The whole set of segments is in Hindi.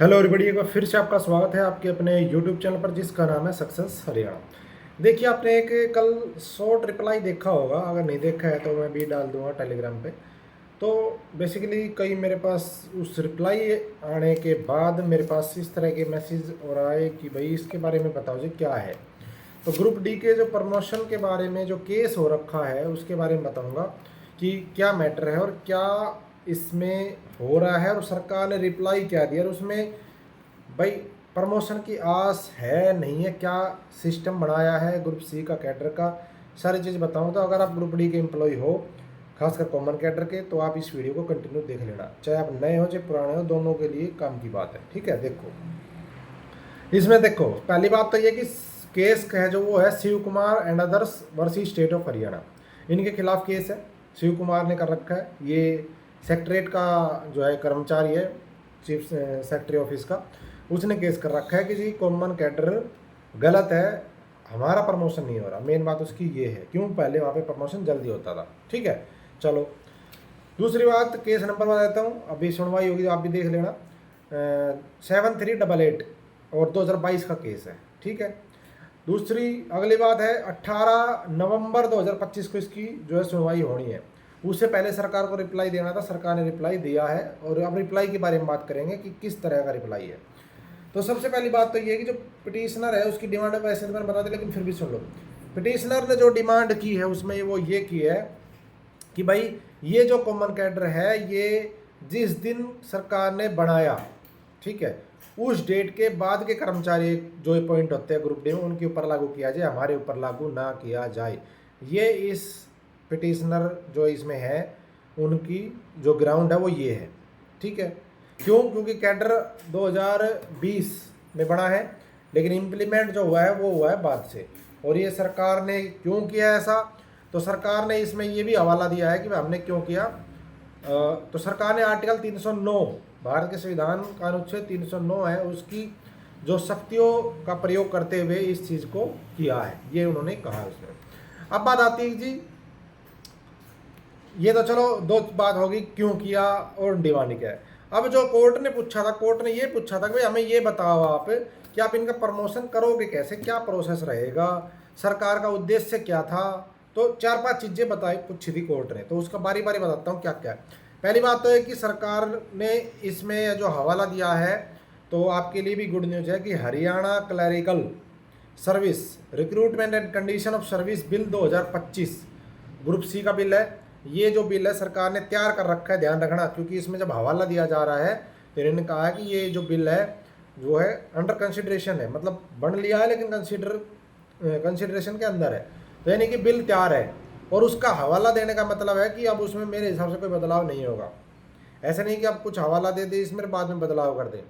हेलो एवरीबॉडी, एक बार फिर से आपका स्वागत है आपके अपने यूट्यूब चैनल पर जिसका नाम है सक्सेस हरियाणा। देखिए, आपने एक कल शॉर्ट रिप्लाई देखा होगा, अगर नहीं देखा है तो मैं भी डाल दूंगा टेलीग्राम पे। तो बेसिकली कई मेरे पास उस रिप्लाई आने के बाद मेरे पास इस तरह के मैसेज और आए कि भाई इसके बारे में बताओ जी क्या है। तो ग्रुप डी के जो प्रमोशन के बारे में जो केस हो रखा है उसके बारे में बताऊंगा कि क्या मैटर है और क्या इसमें हो रहा है और सरकार ने रिप्लाई क्या दिया और उसमें भाई प्रमोशन की आस है नहीं है, क्या सिस्टम बनाया है ग्रुप सी का कैडर का, सारी चीज़ बताऊँ। तो अगर आप ग्रुप डी के एम्प्लॉय हो, खासकर कॉमन कैडर के, तो आप इस वीडियो को कंटिन्यू देख लेना, चाहे आप नए हो चाहे पुराने हो, दोनों के लिए काम की बात है। ठीक है, देखो इसमें देखो पहली बात तो ये कि केस है जो वो है Shiv Kumar and others versus state of Haryana, इनके खिलाफ केस है। शिव कुमार ने कर रखा है, ये सेक्रेटरेट का जो है कर्मचारी है, चीफ सेक्रेटरी ऑफिस का, उसने केस कर रखा है कि जी कॉमन कैडर गलत है, हमारा प्रमोशन नहीं हो रहा। मेन बात उसकी ये है, क्यों पहले वहाँ पे प्रमोशन जल्दी होता था। ठीक है, चलो दूसरी बात, केस नंबर बता देता हूँ, अभी सुनवाई होगी तो आप भी देख लेना। 7388 और 2022 का केस है। ठीक है, दूसरी अगली बात है 18 नवंबर 2025 को इसकी जो है सुनवाई होनी है। उससे पहले सरकार को रिप्लाई देना था, सरकार ने रिप्लाई दिया है और अब रिप्लाई के बारे में बात करेंगे कि किस तरह का रिप्लाई है। तो सबसे पहली बात तो ये है कि जो पिटिशनर है उसकी डिमांड वैसे तो मैंने बता दी, लेकिन फिर भी सुन लो। पिटिशनर ने जो डिमांड की है उसमें वो ये की है कि भाई ये जो कॉमन कैडर है ये जिस दिन सरकार ने बनाया, ठीक है, उस डेट के बाद के कर्मचारी जो अपॉइंट होते हैं ग्रुप डी में उनके ऊपर लागू किया जाए, हमारे ऊपर लागू ना किया जाए। ये इस पिटिशनर जो इसमें है उनकी जो ग्राउंड है वो ये है। ठीक है, क्यों? क्योंकि कैडर 2020 में बना है, लेकिन इम्प्लीमेंट जो हुआ है वो हुआ है बाद से। और ये सरकार ने क्यों किया ऐसा, तो सरकार ने इसमें ये भी हवाला दिया है कि हमने क्यों किया। तो सरकार ने आर्टिकल 309 भारत के संविधान का अनुच्छेद 309 है, उसकी जो शक्तियों का प्रयोग करते हुए इस चीज़ को किया है, ये उन्होंने कहा उसमें। अब बात आती है जी, ये तो चलो दो बात होगी क्यों किया और डिमांड क्या है। अब जो कोर्ट ने पूछा था, कोर्ट ने ये पूछा था कि भाई हमें ये बताओ आप कि आप इनका प्रमोशन करोगे कैसे, क्या प्रोसेस रहेगा, सरकार का उद्देश्य क्या था। तो 4-5 चीज़ें बताई पूछी थी कोर्ट ने, तो उसका बारी बारी बताता हूँ क्या क्या है। पहली बात तो है कि सरकार ने इसमें जो हवाला दिया है, तो आपके लिए भी गुड न्यूज़ है कि Haryana clerical service recruitment and condition of service bill 2025 group C का बिल है। ये जो बिल है सरकार ने तैयार कर रखा है, ध्यान रखना, क्योंकि इसमें जब हवाला दिया जा रहा है तो इन्होंने कहा है कि ये जो बिल है जो है अंडर कंसिडरेशन है, मतलब बन लिया है लेकिन कंसिडरेशन के अंदर है, तो यानी कि बिल तैयार है। और उसका हवाला देने का मतलब है कि अब उसमें मेरे हिसाब से कोई बदलाव नहीं होगा। ऐसा नहीं कि आप कुछ हवाला दे दे इसमें बाद में बदलाव कर दें।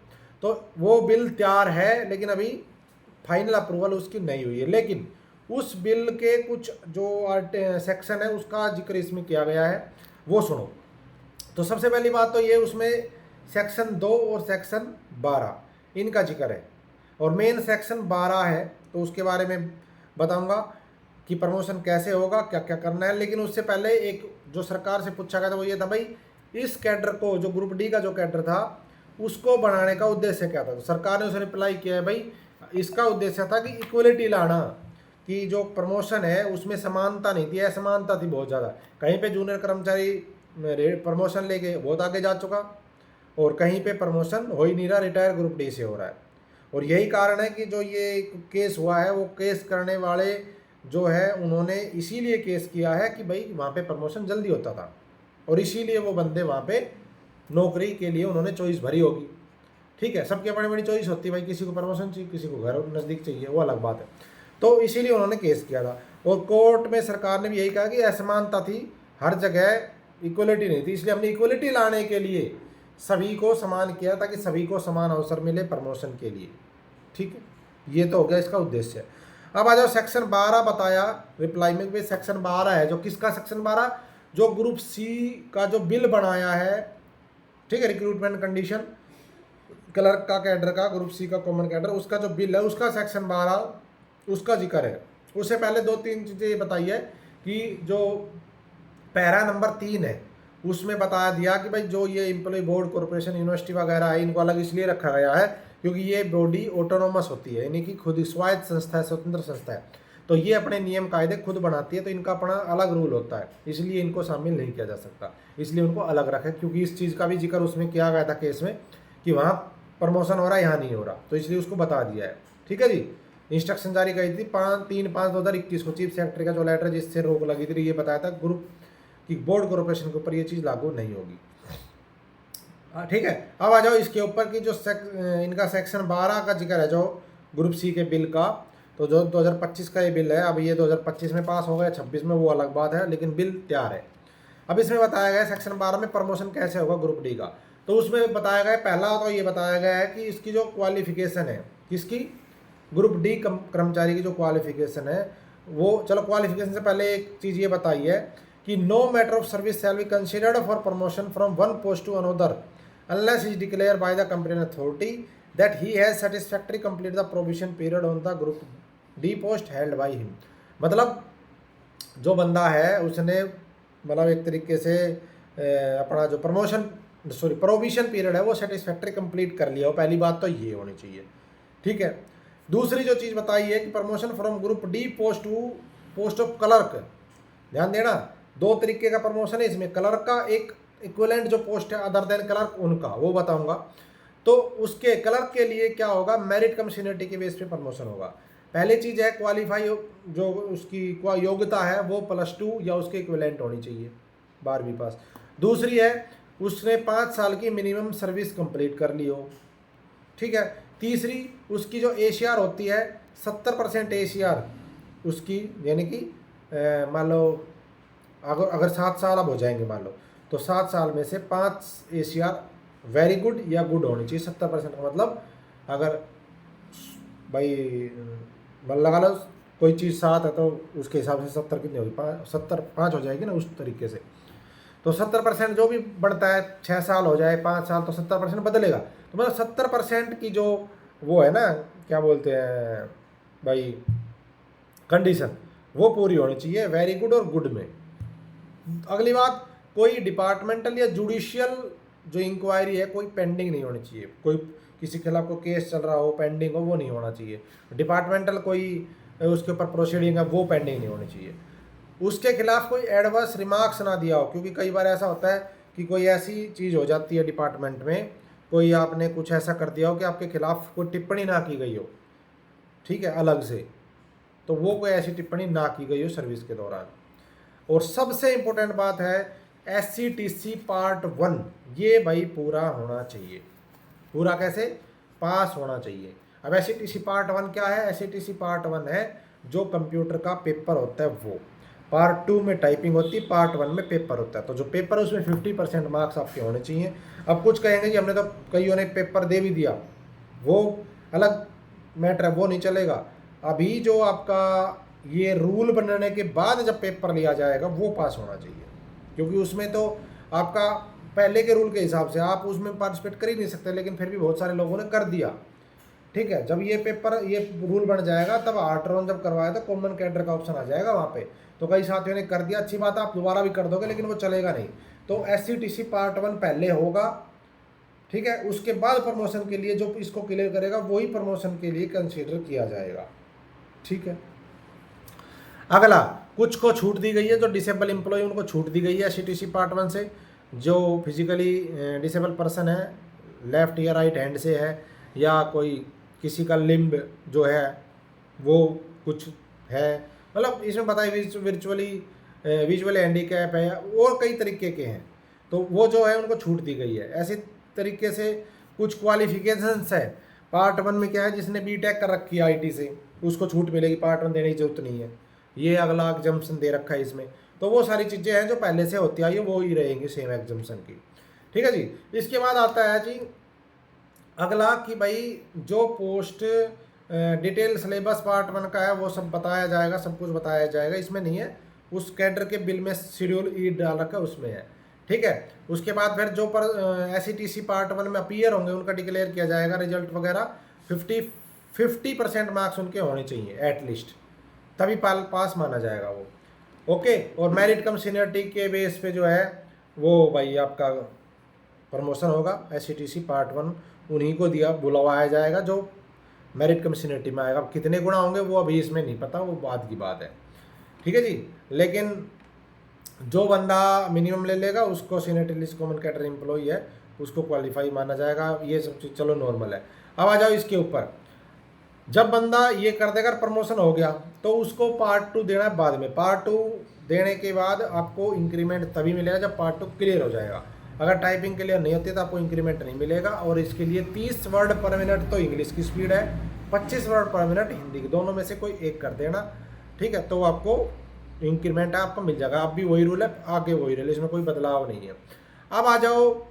तो वो बिल तैयार है लेकिन अभी फाइनल अप्रूवल उसकी नहीं हुई है, लेकिन उस बिल के कुछ जो सेक्शन है उसका जिक्र इसमें किया गया है, वो सुनो। तो सबसे पहली बात तो ये, उसमें सेक्शन 2 और सेक्शन 12 इनका जिक्र है, और मेन सेक्शन 12 है, तो उसके बारे में बताऊंगा कि प्रमोशन कैसे होगा, क्या क्या करना है। लेकिन उससे पहले एक जो सरकार से पूछा गया था वो ये था, भाई इस कैडर को, जो ग्रुप डी का जो कैडर था उसको बनाने का उद्देश्य क्या था। तो सरकार ने उसे रिप्लाई किया है, भाई इसका उद्देश्य था कि इक्वलिटी लाना, कि जो प्रमोशन है उसमें समानता नहीं थी, असमानता थी बहुत ज़्यादा। कहीं पे जूनियर कर्मचारी प्रमोशन लेके बहुत आगे जा चुका और कहीं पे प्रमोशन हो ही नहीं रहा, रिटायर ग्रुप डी से हो रहा है। और यही कारण है कि जो ये केस हुआ है वो केस करने वाले जो है उन्होंने इसीलिए केस किया है कि भाई वहाँ पे प्रमोशन जल्दी होता था और इसीलिए वो बंदे वहाँ पे नौकरी के लिए उन्होंने चॉइस भरी होगी। ठीक है, सबकी अपनी अपनी चॉइस होती है भाई, किसी को प्रमोशन चाहिए, किसी को घर नज़दीक चाहिए, वो अलग बात है। तो इसीलिए उन्होंने केस किया था और कोर्ट में सरकार ने भी यही कहा कि असमानता थी, हर जगह इक्वलिटी नहीं थी, इसलिए हमने इक्वलिटी लाने के लिए सभी को समान किया ताकि सभी को समान अवसर मिले प्रमोशन के लिए। ठीक है, ये तो हो गया इसका उद्देश्य। अब आ जाओ सेक्शन 12 बताया रिप्लाई में, भाई सेक्शन 12 है जो किसका, सेक्शन 12 जो ग्रुप सी का जो बिल बनाया है, ठीक है, रिक्रूटमेंट कंडीशन क्लर्क का कैडर का, ग्रुप सी का कॉमन कैडर, उसका जो बिल है उसका सेक्शन 12 उसका जिक्र है। उससे पहले 2-3 चीज़ें ये बताई है कि जो पैरा नंबर 3 है उसमें बता दिया कि भाई जो ये एम्प्लॉय बोर्ड कॉर्पोरेशन यूनिवर्सिटी वगैरह है इनको अलग इसलिए रखा गया है क्योंकि ये बॉडी ऑटोनोमस होती है, यानी कि खुद स्वायत्त संस्था है, स्वतंत्र संस्था है, तो ये अपने नियम कायदे खुद बनाती है, तो इनका अपना अलग रूल होता है, इसलिए इनको शामिल नहीं किया जा सकता, इसलिए उनको अलग रखे। क्योंकि इस चीज़ का भी जिक्र उसमें किया गया था केस में कि वहाँ प्रमोशन हो रहा है, यहाँ नहीं हो रहा, तो इसलिए उसको बता दिया है। ठीक है जी। इंस्ट्रक्शन जारी करी थी 3/5/2021 को चीफ सेक्रेटरी का जो लेटर जिससे रोक लगी थी, ये बताया था ग्रुप की बोर्ड कॉर्पोरेशन के ऊपर ये चीज़ लागू नहीं होगी। ठीक है। अब आ जाओ इसके ऊपर कि जो इनका सेक्शन 12 का जिक्र है जो ग्रुप सी के बिल का, तो जो 2025 का ये बिल है, अब ये 2025 में पास हो गया, 26 में वो अलग बात है, लेकिन बिल तैयार है। अब इसमें बताया गया सेक्शन 12 में प्रमोशन कैसे होगा ग्रुप डी का, तो उसमें बताया गया पहला तो ये बताया गया है कि इसकी जो क्वालिफिकेशन है, किसकी, ग्रुप डी कर्मचारी की जो क्वालिफिकेशन है वो, चलो क्वालिफिकेशन से पहले एक चीज़ ये बताई है कि no matter of service shall be considered for promotion from one post to another unless is declared by the competent authority that he has satisfactorily completed the probation period on the group D post held by him। मतलब जो बंदा है उसने मतलब एक तरीके से अपना जो प्रोविशन पीरियड है वो सेटिस्फैक्ट्री कंप्लीट कर लिया हो, पहली बात तो ये होनी चाहिए। ठीक है। दूसरी जो चीज़ बताई है कि promotion from group D post to post of clerk, ध्यान देना, दो तरीके का प्रमोशन है इसमें, क्लर्क का एक इक्विवेलेंट जो पोस्ट है अदर देन क्लर्क उनका वो बताऊंगा। तो उसके क्लर्क के लिए क्या होगा, मेरिट कम सीनियरिटी के बेस पे प्रमोशन होगा। पहली चीज़ है क्वालिफाई, जो उसकी योग्यता है वो +2 या उसके इक्विवेलेंट होनी चाहिए, 12वीं पास। दूसरी है उसने 5 साल की मिनिमम सर्विस कंप्लीट कर ली हो। ठीक है। तीसरी उसकी जो ACR होती है 70% ACR उसकी, यानी कि मान लो अगर 7 साल अब हो जाएंगे मान लो, तो 7 साल में से 5 ACR वेरी गुड या गुड होनी चाहिए। 70% का मतलब अगर भाई लगा लो कोई चीज़ 7 है तो उसके हिसाब से 70 कितनी होगी, 5 हो जाएगी ना, उस तरीके से। तो 70% जो भी बढ़ता है, 6 साल हो जाए 5 साल तो 70% बदलेगा, तो मतलब 70% की जो वो है ना, क्या बोलते हैं भाई, कंडीशन वो पूरी होनी चाहिए वेरी गुड और गुड में। अगली बात, कोई डिपार्टमेंटल या जुडिशियल जो इंक्वायरी है कोई पेंडिंग नहीं होनी चाहिए, कोई किसी के खिलाफ कोई केस चल रहा हो पेंडिंग हो वो नहीं होना चाहिए। डिपार्टमेंटल कोई उसके ऊपर प्रोसीडिंग है वो पेंडिंग नहीं होनी चाहिए। उसके खिलाफ कोई एडवर्स रिमार्क्स ना दिया हो, क्योंकि कई बार ऐसा होता है कि कोई ऐसी चीज़ हो जाती है डिपार्टमेंट में, कोई आपने कुछ ऐसा कर दिया हो कि आपके खिलाफ कोई टिप्पणी ना की गई हो, ठीक है, अलग से, तो वो कोई ऐसी टिप्पणी ना की गई हो सर्विस के दौरान। और सबसे इम्पोर्टेंट बात है SCTC पार्ट 1, ये भाई पूरा होना चाहिए। पूरा कैसे, पास होना चाहिए। अब SCTC पार्ट 1 क्या है, SCTC पार्ट 1 है जो कंप्यूटर का पेपर होता है वो, पार्ट 2 में टाइपिंग होती है, पार्ट 1 में पेपर होता है। तो जो पेपर है उसमें 50% मार्क्स आपके होने चाहिए। अब कुछ कहेंगे कि हमने तो कईयों ने पेपर दे भी दिया, वो अलग मैटर है, वो नहीं चलेगा। अभी जो आपका ये रूल बनने के बाद जब पेपर लिया जाएगा वो पास होना चाहिए, क्योंकि उसमें तो आपका पहले के रूल के हिसाब से आप उसमें पार्टिसिपेट कर ही नहीं सकते, लेकिन फिर भी बहुत सारे लोगों ने कर दिया। ठीक है। जब ये पेपर ये रूल बन जाएगा तब आर्टरॉन जब करवाया तो कॉमन कैडर का ऑप्शन आ जाएगा वहाँ पे, तो कई साथियों ने कर दिया, अच्छी बात है, आप दोबारा भी कर दोगे, लेकिन वो चलेगा नहीं। तो SCTC पार्ट 1 पहले होगा, ठीक है, उसके बाद प्रमोशन के लिए जो इसको क्लियर करेगा वही प्रमोशन के लिए कंसिडर किया जाएगा। ठीक है। अगला, कुछ को छूट दी गई है, जो डिसेबल एम्प्लॉय उनको छूट दी गई है SCTC पार्ट 1 से। जो फिजिकली डिसेबल पर्सन है, लेफ्ट या राइट हैंड से है, या कोई किसी का लिम्ब जो है वो कुछ है, मतलब इसमें बताइए विजुअली हैंडीकैप है और कई तरीके के हैं, तो वो जो है उनको छूट दी गई है। ऐसे तरीके से कुछ क्वालिफिकेशंस है पार्ट 1 में, क्या है, जिसने BTech कर रखी है IT से उसको छूट मिलेगी, पार्ट 1 देने की जरूरत नहीं है। ये अगला एग्जम्पशन दे रखा है इसमें, तो वो सारी चीज़ें हैं जो पहले से होती आई है वो ही रहेंगी सेम एग्जम्पशन की। ठीक है जी। इसके बाद आता है जी अगला कि भाई जो पोस्ट डिटेल सिलेबस पार्ट 1 का है वो सब बताया जाएगा, सब कुछ बताया जाएगा, इसमें नहीं है, उस कैडर के बिल में शेड्यूल E डाल रखा है उसमें है। ठीक है। उसके बाद फिर जो SCTC पार्ट 1 में अपीयर होंगे उनका डिक्लेयर किया जाएगा, रिजल्ट वगैरह 50% मार्क्स उनके होने चाहिए एटलीस्ट, तभी पास माना जाएगा वो। ओके। और मेरिट कम सीनियरिटी के बेस पे जो है वो भाई आपका प्रमोशन होगा SCTC पार्ट 1, उन्हीं को दिया बुलवाया जाएगा जो मेरिट कम सीनियरिटी में आएगा। अब कितने गुना होंगे वो अभी इसमें नहीं पता, वो बाद की बात है, ठीक है जी। लेकिन जो बंदा मिनिमम ले लेगा उसको seniority list common category employee है, उसको क्वालिफाई माना जाएगा। ये सब चीज़ चलो नॉर्मल है। अब आ जाओ इसके ऊपर, जब बंदा ये कर देगा प्रमोशन हो गया तो उसको पार्ट 2 देना है बाद में। पार्ट 2 देने के बाद आपको इंक्रीमेंट तभी मिलेगा जब पार्ट 2 क्लियर हो जाएगा। अगर टाइपिंग क्लियर नहीं होती तो आपको इंक्रीमेंट नहीं मिलेगा। और इसके लिए 30 वर्ड पर मिनट तो इंग्लिश की स्पीड है, 25 वर्ड पर मिनट हिंदी की, दोनों में से कोई एक कर देना, ठीक है, तो आपको इंक्रीमेंट आपको मिल जाएगा। अब भी वही रूल है, आगे वही रूल है, इसमें कोई बदलाव नहीं है। अब आ जाओ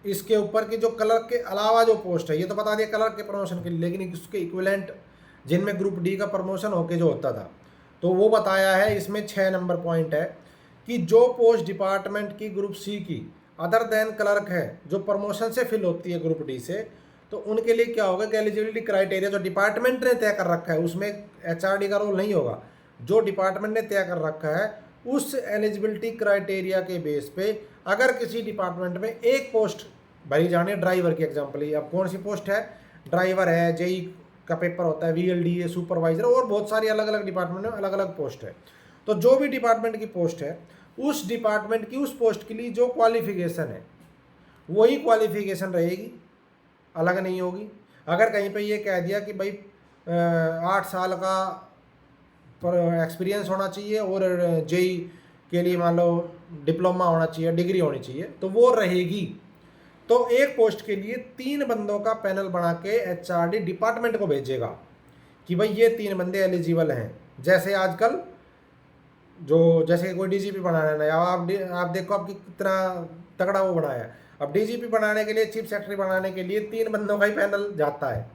इसके ऊपर कि जो क्लर्क के अलावा जो पोस्ट है, ये तो बता दिया क्लर्क के प्रमोशन के लिए, लेकिन उसके इक्विवेलेंट जिनमें ग्रुप डी का प्रमोशन होके जो होता था, तो वो बताया है इसमें 6 नंबर पॉइंट है कि जो पोस्ट डिपार्टमेंट की ग्रुप सी की अदर देन क्लर्क है, जो प्रमोशन से फिल होती है ग्रुप डी से, तो उनके लिए क्या होगा कि एलिजिबिलिटी क्राइटेरिया जो डिपार्टमेंट ने तय कर रखा है, उसमें HRD का रोल नहीं होगा, जो डिपार्टमेंट ने तय कर रखा है उस एलिजिबिलिटी क्राइटेरिया के बेस पे अगर किसी डिपार्टमेंट में एक पोस्ट भरी जानी है, ड्राइवर की एग्जांपल ही, अब कौन सी पोस्ट है, ड्राइवर है, जेई का पेपर होता है, VLD है, सुपरवाइजर, और बहुत सारी अलग अलग डिपार्टमेंट में अलग अलग पोस्ट है। तो जो भी डिपार्टमेंट की पोस्ट है उस डिपार्टमेंट की उस पोस्ट के लिए जो क्वालिफिकेशन है वही क्वालिफिकेशन रहेगी, अलग नहीं होगी। अगर कहीं पे ये कह दिया कि भाई 8 साल का पर एक्सपीरियंस होना चाहिए और जेई के लिए मान लो डिप्लोमा होना चाहिए, डिग्री होनी चाहिए, तो वो रहेगी। तो एक पोस्ट के लिए 3 बंदों का पैनल बना के HRD डिपार्टमेंट को भेजेगा कि भाई ये 3 बंदे एलिजिबल हैं। जैसे आजकल जो जैसे कोई DGP बनाना है ना, आप देखो आपकी कितना तगड़ा वो बनाया है। अब DGP बनाने के लिए, चीफ सेक्रेटरी बनाने के लिए 3 बंदों का ही पैनल जाता है,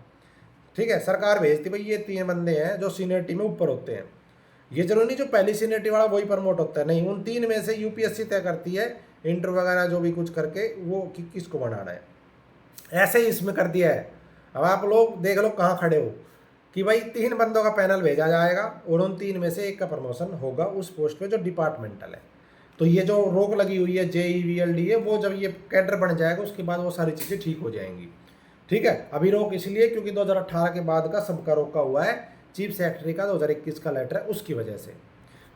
ठीक है, सरकार भेजती भाई ये 3 बंदे हैं जो सीनियरिटी में ऊपर होते हैं। ये जरूरी नहीं जो पहली सीनियरिटी वाला वही प्रमोट होता है, नहीं, उन 3 में से UPSC तय करती है इंटरव्यू वगैरह जो भी कुछ करके वो किसको बनाना है। ऐसे ही इसमें कर दिया है। अब आप लोग देख लो कहाँ खड़े हो कि भाई 3 बंदों का पैनल भेजा जाएगा और उन 3 में से एक का प्रमोशन होगा उस पोस्ट पे जो डिपार्टमेंटल है। तो ये जो रोक लगी हुई है JEE VLD है, वो जब ये कैडर बन जाएगा उसके बाद वो सारी चीज़ें ठीक हो जाएंगी, ठीक है। अभी रोक इसलिए क्योंकि 2018 के बाद का सबका रोका हुआ है, चीफ सेक्रेटरी का 2021 का लेटर है उसकी वजह से।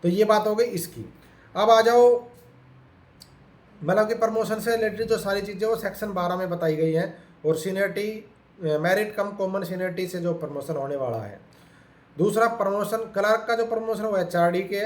तो ये बात हो गई इसकी। अब आ जाओ मतलब कि प्रमोशन से रिलेटेड जो सारी चीज़ें वो सेक्शन 12 में बताई गई हैं। और सीनियरिटी मेरिट कम कॉमन सीनियरिटी से जो प्रमोशन होने वाला है। दूसरा प्रमोशन क्लर्क का जो प्रमोशन वो HRD के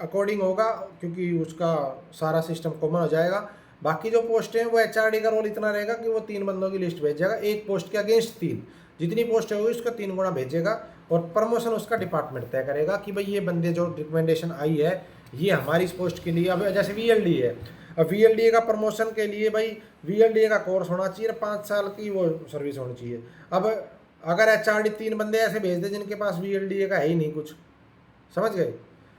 अकॉर्डिंग होगा क्योंकि उसका सारा सिस्टम कॉमन हो जाएगा। बाकी जो पोस्ट हैं वो HRD का रोल इतना रहेगा कि वो 3 बंदों की लिस्ट भेजेगा, एक पोस्ट के अगेंस्ट 3, जितनी पोस्ट होगी उसका 3 गुना भेजेगा। और प्रमोशन उसका डिपार्टमेंट तय करेगा कि भाई ये बंदे जो रिकमेंडेशन आई है ये हमारी इस पोस्ट के लिए। अब जैसे VLD है, अब VLDA का प्रमोशन के लिए भाई VLDA का कोर्स होना चाहिए, 5 साल की वो सर्विस होनी चाहिए। अब अगर HRD 3 बंदे ऐसे भेज दे जिनके पास VLDA का है ही नहीं कुछ, समझ गए।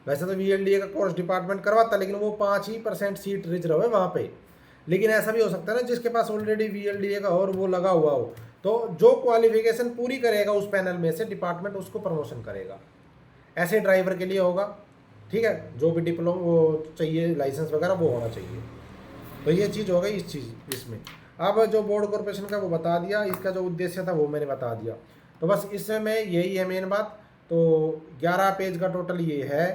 वैसे तो VLDA का कोर्स डिपार्टमेंट करवाता लेकिन वो 5% सीट रिजर्व है वहाँ पे। लेकिन ऐसा भी हो सकता है ना जिसके पास ऑलरेडी VLDA का और वो लगा हुआ हो, तो जो क्वालिफिकेशन पूरी करेगा उस पैनल में से डिपार्टमेंट उसको प्रमोशन करेगा। ऐसे ड्राइवर के लिए होगा, ठीक है, जो भी डिप्लोमा वो चाहिए लाइसेंस वगैरह वो होना चाहिए। तो ये चीज़ हो गई इस चीज़ इसमें। अब जो बोर्ड कॉर्पोरेशन का वो बता दिया, इसका जो उद्देश्य था वो मैंने बता दिया। तो बस इसमें यही है मेन बात। तो 11 पेज का टोटल ये है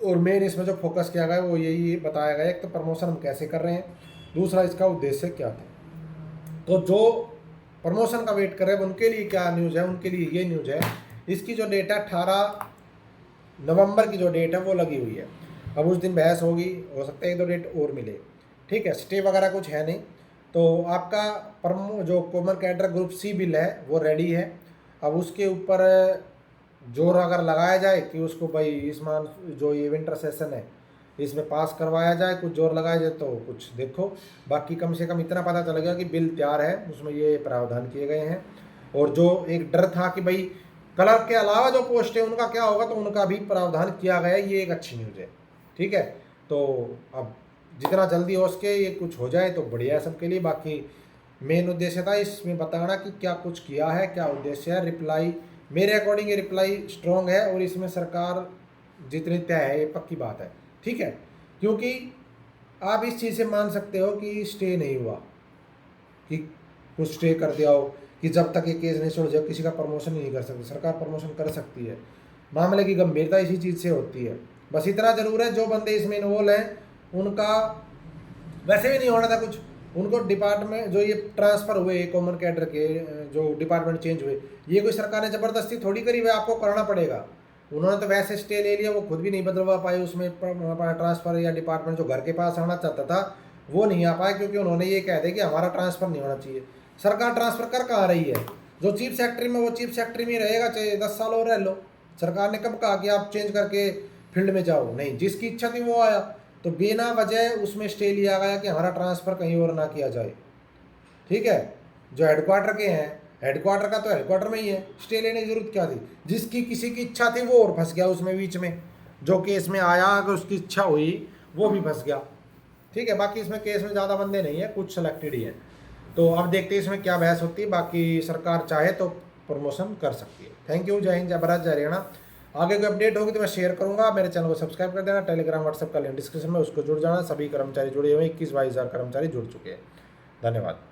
और मेन इसमें जो फोकस किया गया वो यही बताया गया। एक तो प्रमोशन हम कैसे कर रहे हैं, दूसरा इसका उद्देश्य क्या था। तो जो प्रमोशन का वेट कर रहे हैं उनके लिए क्या न्यूज़ है, उनके लिए ये न्यूज़ है। इसकी जो डेट है 18 नवंबर की जो डेट है वो लगी हुई है। अब उस दिन बहस होगी, हो सकता है 1-2 डेट और मिले, ठीक है, स्टे वगैरह कुछ है नहीं। तो आपका जो common cadre group C bill है वो रेडी है। अब उसके ऊपर जोर अगर लगाया जाए कि उसको भाई इस मान जो ये विंटर सेशन है इसमें पास करवाया जाए, कुछ जोर लगाया जाए तो कुछ देखो। बाकी कम से कम इतना पता चलेगा कि बिल तैयार है, उसमें ये प्रावधान किए गए हैं। और जो एक डर था कि भाई क्लर्क के अलावा जो पोस्ट है उनका क्या होगा, तो उनका भी प्रावधान किया गया है, ये एक अच्छी न्यूज़ है, ठीक है। तो अब जितना जल्दी हो सके ये कुछ हो जाए तो बढ़िया है सबके लिए। बाकी मेन उद्देश्य था इसमें बताना कि क्या कुछ किया है, क्या उद्देश्य है। रिप्लाई मेरे अकॉर्डिंग ये रिप्लाई स्ट्रॉन्ग है और इसमें सरकार जितनी तय है ये पक्की बात है, ठीक है। क्योंकि आप इस चीज़ से मान सकते हो कि स्टे नहीं हुआ, कि कुछ स्टे कर दिया हो कि जब तक ये केस नहीं सुलझे किसी का प्रमोशन नहीं कर सकती। सरकार प्रमोशन कर सकती है, मामले की गंभीरता इसी चीज़ से होती है। बस इतना ज़रूर है जो बंदे इसमें इन्वॉल्व हैं उनका वैसे भी नहीं होना था कुछ, उनको डिपार्टमेंट जो ये ट्रांसफ़र हुए कॉमन कैडर के, जो डिपार्टमेंट चेंज हुए, ये कोई सरकार ने ज़बरदस्ती थोड़ी करी हुई, आपको करना पड़ेगा। उन्होंने तो वैसे स्टे ले लिया, वो खुद भी नहीं बदलवा पाए उसमें ट्रांसफ़र, या डिपार्टमेंट जो घर के पास आना चाहता था वो नहीं आ पाया, क्योंकि उन्होंने ये कह दिया कि हमारा ट्रांसफ़र नहीं होना चाहिए। सरकार ट्रांसफ़र कर कहाँ रही है? जो चीफ सेक्रेटरी में वो चीफ सेक्रेटरी में रहेगा, चाहे 10 साल और रह लो। सरकार ने कब कहा कि आप चेंज करके फील्ड में जाओ? नहीं, जिसकी इच्छा थी वो आया। तो बिना वजह उसमें स्टे लिया गया कि हमारा ट्रांसफ़र कहीं और ना किया जाए। ठीक है, जो हेडक्वार्टर के हैं, हेडक्वार्टर का तो हेडक्वार्टर में ही है, स्टे लेने की जरूरत क्या थी? जिसकी किसी की इच्छा थी वो और फंस गया उसमें बीच में, जो केस में आया अगर उसकी इच्छा हुई वो भी फंस गया। ठीक है, बाकी इसमें केस में ज़्यादा बंदे नहीं है, कुछ सेलेक्टेड ही हैं। तो अब देखते हैं इसमें क्या बहस होती है। बाकी सरकार चाहे तो प्रमोशन कर सकती है। थैंक यू, जय हिंद, जय भारत, जय हरियाणा। आगे कोई अपडेट होगी तो मैं शेयर करूंगा। मेरे चैनल को सब्सक्राइब कर देना। टेलीग्राम व्हाट्सएप का लिंक डिस्क्रिप्शन में, उसको जुड़ जाना। सभी कर्मचारी जुड़े हुए हैं, 21-22 हज़ार कर्मचारी जुड़ चुके हैं। धन्यवाद।